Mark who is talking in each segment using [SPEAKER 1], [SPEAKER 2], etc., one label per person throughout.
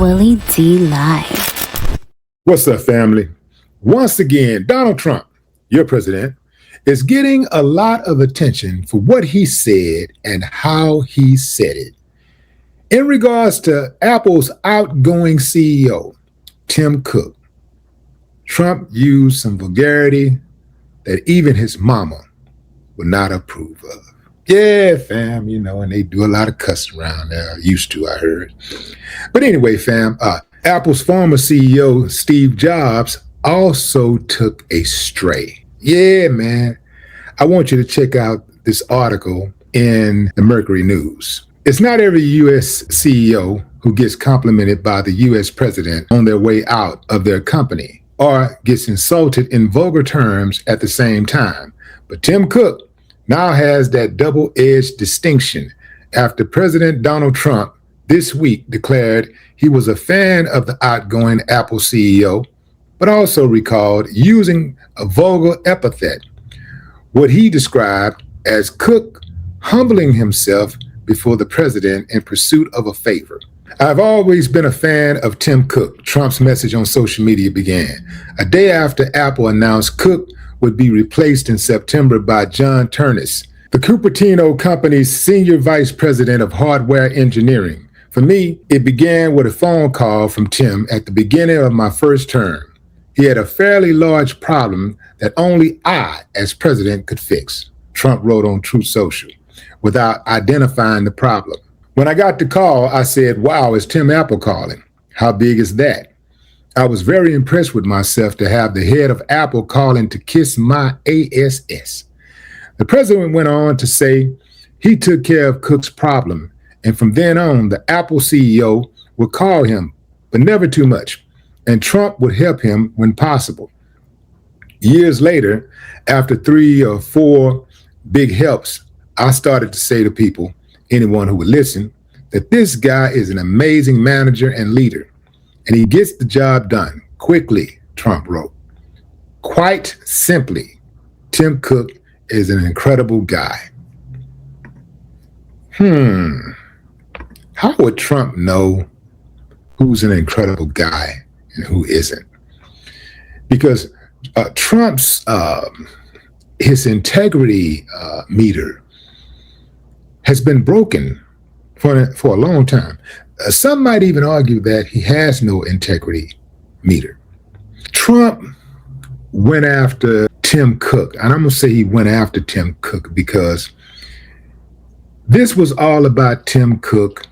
[SPEAKER 1] Willie D Live.
[SPEAKER 2] What's up, family? Once again, Donald Trump, your president, is getting a lot of attention for what he said and how he said it. In regards to Apple's outgoing CEO, Tim Cook, Trump used some vulgarity that even his mama would not approve of. Yeah, fam, and they do a lot of cussing around there. Used to, I heard. But anyway, fam, Apple's former CEO, Steve Jobs, also took a stray. Yeah, man. I want you to check out this article in the Mercury News. It's not every U.S. CEO who gets complimented by the U.S. president on their way out of their company or gets insulted in vulgar terms at the same time. But Tim Cook now has that double-edged distinction after President Donald Trump this week declared he was a fan of the outgoing Apple CEO, but also recalled using a vulgar epithet, what he described as Cook humbling himself before the president in pursuit of a favor. I've always been a fan of Tim Cook, Trump's message on social media began. A day after Apple announced Cook would be replaced in September by John Ternus, the Cupertino company's senior vice president of hardware engineering. For me, it began with a phone call from Tim at the beginning of my first term. He had a fairly large problem that only I, as president, could fix, Trump wrote on Truth Social, without identifying the problem. When I got the call, I said, wow, is Tim Apple calling? How big is that? I was very impressed with myself to have the head of Apple calling to kiss my ass. The president went on to say he took care of Cook's problem, and from then on, the Apple CEO would call him, but never too much, and Trump would help him when possible. Years later, after 3 or 4 big helps, I started to say to people, anyone who would listen, that this guy is an amazing manager and leader. And he gets the job done quickly, Trump wrote. Quite simply, Tim Cook is an incredible guy. How would Trump know who's an incredible guy and who isn't? Because Trump's, his integrity meter has been broken for a long time. Some might even argue that he has no integrity meter. Trump went after Tim Cook, and I'm going to say he went after Tim Cook because this was all about Tim Cook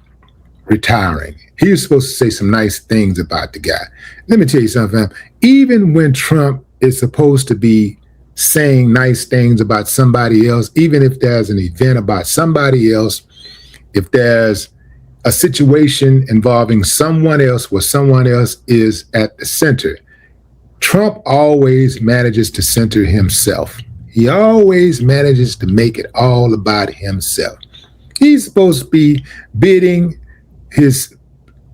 [SPEAKER 2] retiring. He was supposed to say some nice things about the guy. Let me tell you something, even when Trump is supposed to be saying nice things about somebody else, even if there's an event about somebody else, if there's a situation involving someone else where someone else is at the center, Trump always manages to center himself. He always manages to make it all about himself. He's supposed to be bidding his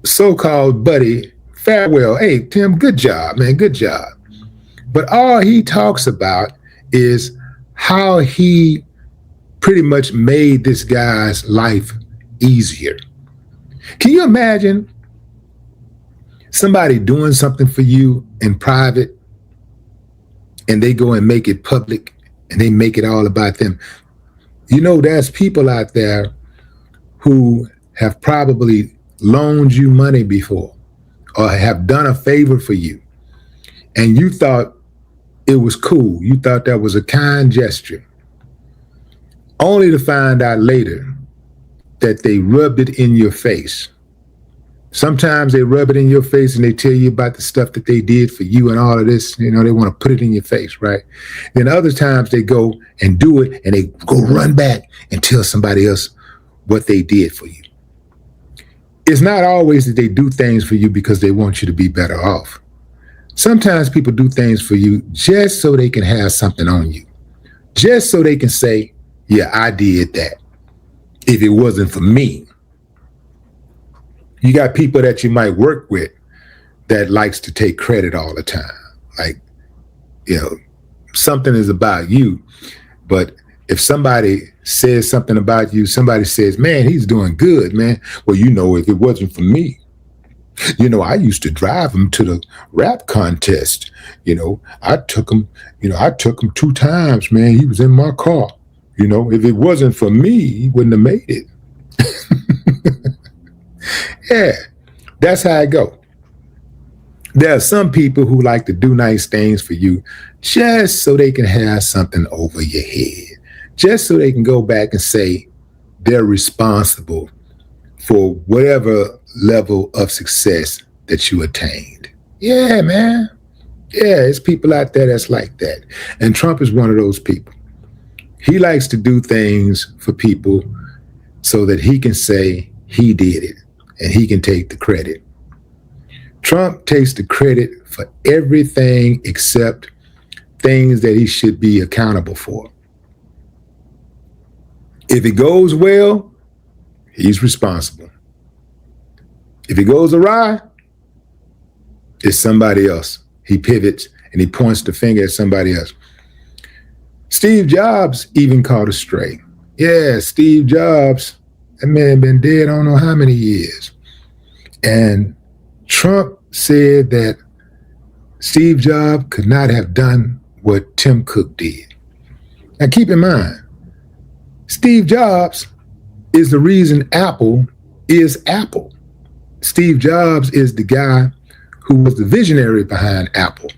[SPEAKER 2] so-called buddy farewell. Hey, Tim, good job, man, good job. But all he talks about is how he pretty much made this guy's life easier. Can you imagine somebody doing something for you in private and they go and make it public and they make it all about them? There's people out there who have probably loaned you money before or have done a favor for you, and you thought it was cool. You thought that was a kind gesture, only to find out later that they rubbed it in your face. Sometimes they rub it in your face and they tell you about the stuff that they did for you and all of this. They want to put it in your face, right? Then other times they go and do it and they go run back and tell somebody else what they did for you. It's not always that they do things for you because they want you to be better off. Sometimes people do things for you just so they can have something on you, just so they can say, yeah, I did that. If it wasn't for me. You got people that you might work with that likes to take credit all the time. Like, something is about you, but if somebody says something about you, somebody says, man, he's doing good, man. Well, if it wasn't for me. I used to drive him to the rap contest. I took him, 2 times, man. He was in my car. If it wasn't for me, he wouldn't have made it. Yeah, that's how I go. There are some people who like to do nice things for you just so they can have something over your head, just so they can go back and say they're responsible for whatever level of success that you attained. Yeah, man. Yeah, it's people out there that's like that. And Trump is one of those people. He likes to do things for people so that he can say he did it and he can take the credit. Trump takes the credit for everything except things that he should be accountable for. If it goes well, he's responsible. If it goes awry, it's somebody else. He pivots and he points the finger at somebody else. Steve Jobs even caught a stray. Yeah, Steve Jobs, that man been dead I don't know how many years. And Trump said that Steve Jobs could not have done what Tim Cook did. Now keep in mind, Steve Jobs is the reason Apple is Apple. Steve Jobs is the guy who was the visionary behind Apple.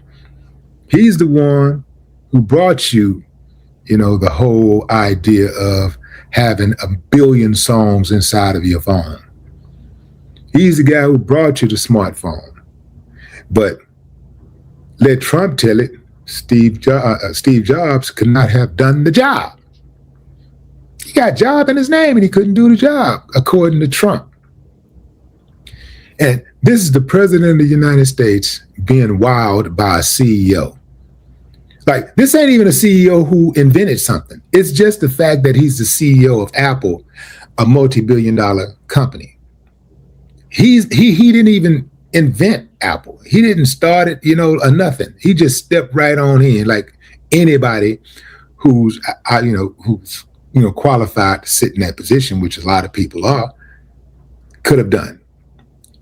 [SPEAKER 2] He's the one who brought you, the whole idea of having 1 billion songs inside of your phone. He's the guy who brought you the smartphone. But let Trump tell it, Steve Jobs could not have done the job. He got job in his name and he couldn't do the job, according to Trump. And this is the president of the United States being wowed by a CEO. Like, this ain't even a CEO who invented something. It's just the fact that he's the CEO of Apple, a multi-billion-dollar company. He didn't even invent Apple. He didn't start it, or nothing. He just stepped right on in, like anybody who's qualified to sit in that position, which a lot of people are, could have done.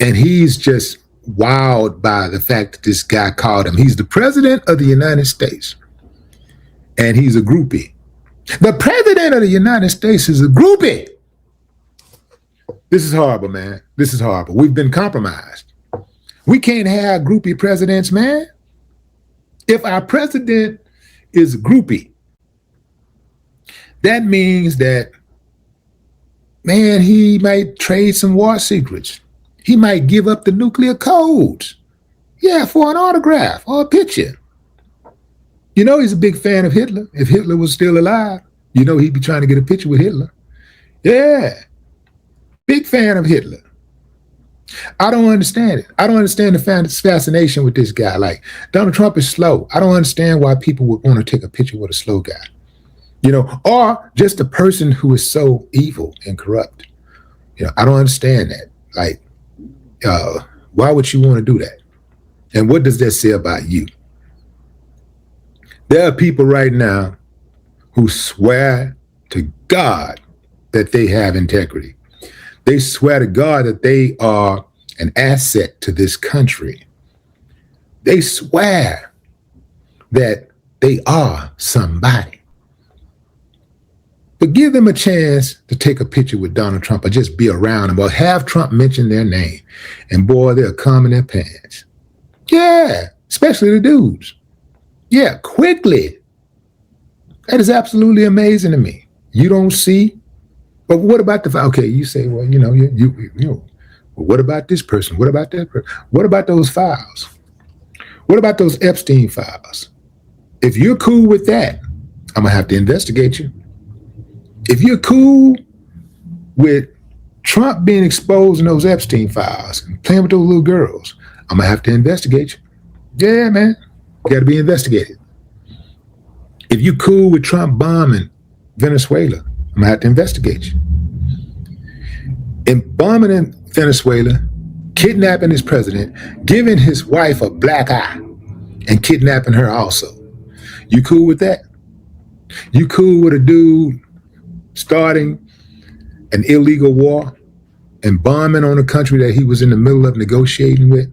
[SPEAKER 2] And he's just wowed by the fact that this guy called him. He's the president of the United States, and he's a groupie. The president of the United States is a groupie. This is horrible, man. This is horrible. We've been compromised. We can't have groupie presidents, man. If our president is a groupie, that means that, man, he might trade some war secrets. He might give up the nuclear codes. Yeah, for an autograph or a picture. He's a big fan of Hitler. If Hitler was still alive, he'd be trying to get a picture with Hitler. Yeah, big fan of Hitler. I don't understand it. I don't understand the fascination with this guy. Like, Donald Trump is slow. I don't understand why people would want to take a picture with a slow guy. Or just a person who is so evil and corrupt. I don't understand that. Like, why would you want to do that? And what does that say about you? There are people right now who swear to God that they have integrity. They swear to God that they are an asset to this country. They swear that they are somebody. But give them a chance to take a picture with Donald Trump or just be around him or have Trump mention their name. And boy, they'll come in their pants. Yeah, especially the dudes. Yeah, quickly. That is absolutely amazing to me. You don't see. But what about okay, you say, well, well, what about this person? What about that person? What about those files? What about those Epstein files? If you're cool with that, I'm going to have to investigate you. If you're cool with Trump being exposed in those Epstein files and playing with those little girls, I'm going to have to investigate you. Yeah, man. You got to be investigated. If you're cool with Trump bombing Venezuela, I'm going to have to investigate you. In bombing in Venezuela, kidnapping his president, giving his wife a black eye, and kidnapping her also. You cool with that? You cool with a dude starting an illegal war and bombing on a country that he was in the middle of negotiating with?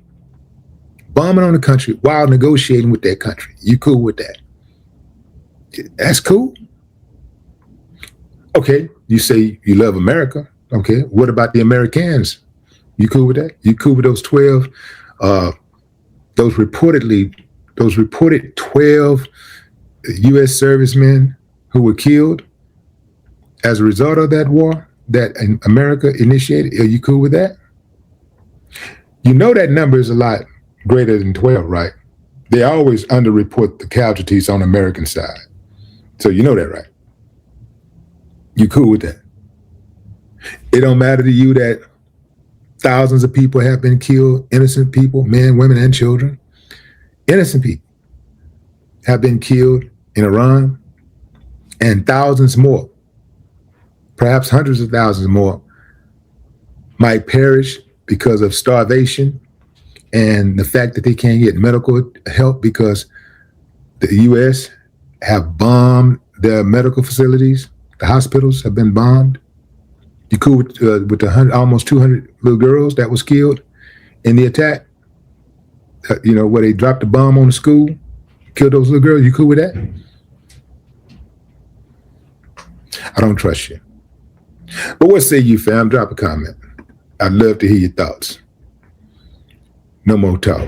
[SPEAKER 2] Bombing on a country while negotiating with that country. You cool with that? That's cool. Okay, you say you love America. Okay, what about the Americans? You cool with that? You cool with those 12, those reported 12 U.S. servicemen who were killed as a result of that war that America initiated? Are you cool with that? You know that number is a lot greater than 12, right? They always underreport the casualties on the American side. So you know that, right? You cool with that? It don't matter to you that thousands of people have been killed, innocent people, men, women, and children. Innocent people have been killed in Iran, and thousands more, perhaps hundreds of thousands more, might perish because of starvation and the fact that they can't get medical help because the U.S. have bombed their medical facilities. The hospitals have been bombed. You cool with the almost 200 little girls that was killed in the attack? Where they dropped a bomb on the school, killed those little girls. You cool with that? I don't trust you. But what say you, fam? Drop a comment. I'd love to hear your thoughts. No more talk.